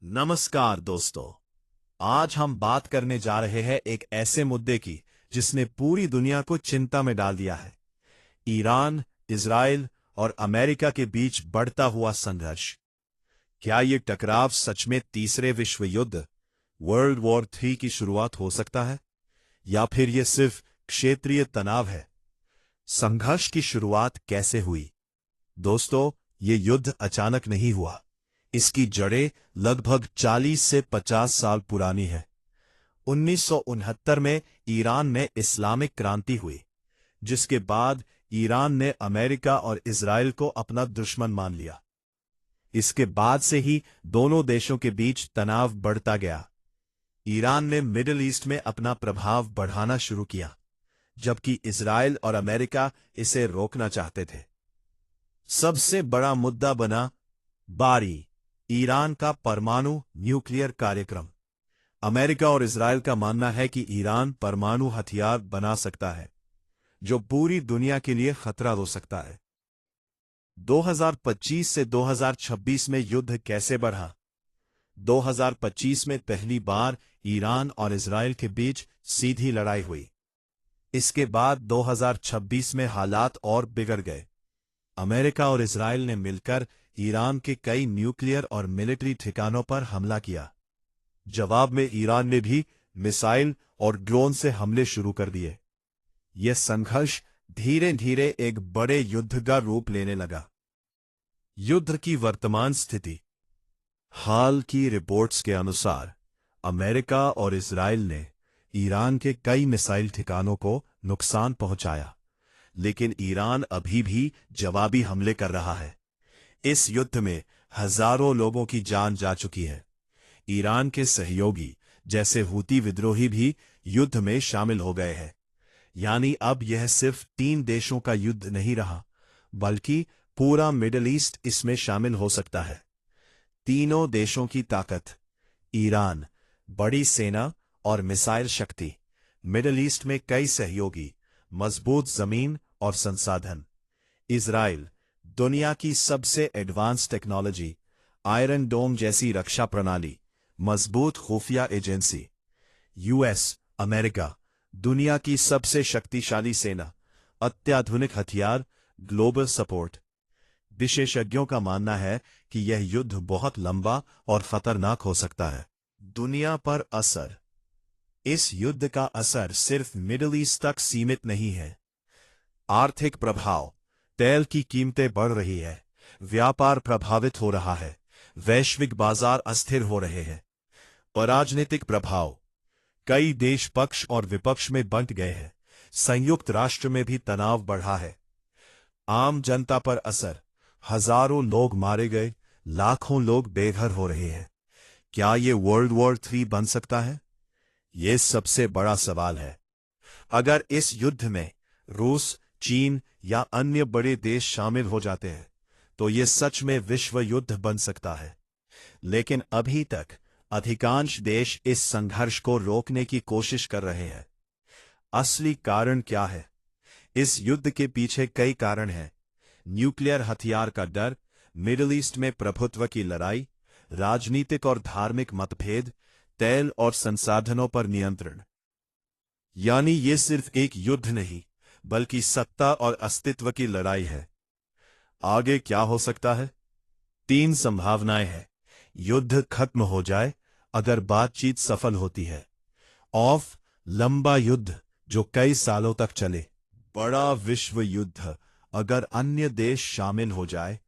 नमस्कार दोस्तों। आज हम बात करने जा रहे हैं एक ऐसे मुद्दे की जिसने पूरी दुनिया को चिंता में डाल दिया है। ईरान, इजराइल और अमेरिका के बीच बढ़ता हुआ संघर्ष। क्या ये टकराव सच में तीसरे विश्व युद्ध वर्ल्ड वॉर 3 की शुरुआत हो सकता है, या फिर ये सिर्फ क्षेत्रीय तनाव है? संघर्ष की शुरुआत कैसे हुई? दोस्तों, ये युद्ध अचानक नहीं हुआ। इसकी जड़ें लगभग 40 से 50 साल पुरानी है। 1969 में ईरान में इस्लामिक क्रांति हुई, जिसके बाद ईरान ने अमेरिका और इजराइल को अपना दुश्मन मान लिया। इसके बाद से ही दोनों देशों के बीच तनाव बढ़ता गया। ईरान ने मिडिल ईस्ट में अपना प्रभाव बढ़ाना शुरू किया, जबकि इजराइल और अमेरिका इसे रोकना चाहते थे। सबसे बड़ा मुद्दा बना ईरान का परमाणु न्यूक्लियर कार्यक्रम। अमेरिका और इजराइल का मानना है कि ईरान परमाणु हथियार बना सकता है, जो पूरी दुनिया के लिए खतरा हो सकता है। 2025 से 2026 में युद्ध कैसे बढ़ा? 2025 में पहली बार ईरान और इजराइल के बीच सीधी लड़ाई हुई। इसके बाद 2026 में हालात और बिगड़ गए। अमेरिका और इजराइल ने मिलकर ईरान के कई न्यूक्लियर और मिलिट्री ठिकानों पर हमला किया। जवाब में ईरान ने भी मिसाइल और ड्रोन से हमले शुरू कर दिए। यह संघर्ष धीरे धीरे एक बड़े युद्ध का रूप लेने लगा। युद्ध की वर्तमान स्थिति। हाल की रिपोर्ट्स के अनुसार अमेरिका और इजराइल ने ईरान के कई मिसाइल ठिकानों को नुकसान पहुंचाया, लेकिन ईरान अभी भी जवाबी हमले कर रहा है। इस युद्ध में हजारों लोगों की जान जा चुकी है। ईरान के सहयोगी जैसे हूती विद्रोही भी युद्ध में शामिल हो गए हैं। यानी अब यह सिर्फ 3 देशों का युद्ध नहीं रहा, बल्कि पूरा मिडिल ईस्ट इसमें शामिल हो सकता है। तीनों देशों की ताकत। ईरान, बड़ी सेना और मिसाइल शक्ति। मिडिल ईस्ट में कई सहयोगी, मजबूत जमीन और संसाधन। इजराइल, दुनिया की सबसे एडवांस टेक्नोलॉजी, आयरन डोम जैसी रक्षा प्रणाली, मजबूत खुफिया एजेंसी। यूएस, अमेरिका, दुनिया की सबसे शक्तिशाली सेना, अत्याधुनिक हथियार, ग्लोबल सपोर्ट। विशेषज्ञों का मानना है कि यह युद्ध बहुत लंबा और खतरनाक हो सकता है। दुनिया पर असर। इस युद्ध का असर सिर्फ मिडिल ईस्ट तक सीमित नहीं है। आर्थिक प्रभाव। तेल की कीमतें बढ़ रही है, व्यापार प्रभावित हो रहा है, वैश्विक बाजार अस्थिर हो रहे हैं। राजनीतिक प्रभाव। कई देश पक्ष और विपक्ष में बंट गए हैं। संयुक्त राष्ट्र में भी तनाव बढ़ा है। आम जनता पर असर। हजारों लोग मारे गए, लाखों लोग बेघर हो रहे हैं। क्या ये वर्ल्ड वॉर 3 बन सकता है? ये सबसे बड़ा सवाल है। अगर इस युद्ध में रूस, चीन या अन्य बड़े देश शामिल हो जाते हैं, तो ये सच में विश्व युद्ध बन सकता है। लेकिन अभी तक अधिकांश देश इस संघर्ष को रोकने की कोशिश कर रहे हैं। असली कारण क्या है? इस युद्ध के पीछे कई कारण हैं। न्यूक्लियर हथियार का डर, मिडिल ईस्ट में प्रभुत्व की लड़ाई, राजनीतिक और धार्मिक मतभेद, तेल और संसाधनों पर नियंत्रण। यानी ये सिर्फ एक युद्ध नहीं, बल्कि सत्ता और अस्तित्व की लड़ाई है। आगे क्या हो सकता है? 3 संभावनाएं हैं। युद्ध खत्म हो जाए अगर बातचीत सफल होती है। ऑफ, लंबा युद्ध जो कई सालों तक चले। बड़ा विश्व युद्ध अगर अन्य देश शामिल हो जाए।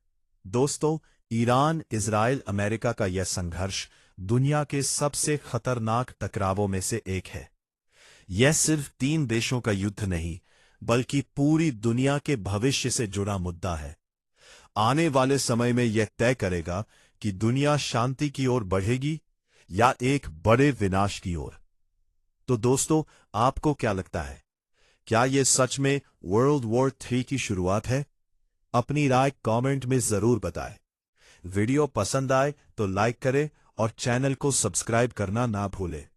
दोस्तों, ईरान, इजराइल, अमेरिका का यह संघर्ष दुनिया के सबसे खतरनाक टकरावों में से एक है। यह सिर्फ 3 देशों का युद्ध नहीं, बल्कि पूरी दुनिया के भविष्य से जुड़ा मुद्दा है। आने वाले समय में यह तय करेगा कि दुनिया शांति की ओर बढ़ेगी या एक बड़े विनाश की ओर। तो दोस्तों, आपको क्या लगता है? क्या यह सच में वर्ल्ड वॉर 3 की शुरुआत है? अपनी राय कमेंट में जरूर बताएं। वीडियो पसंद आए तो लाइक करें और चैनल को सब्सक्राइब करना ना भूलें।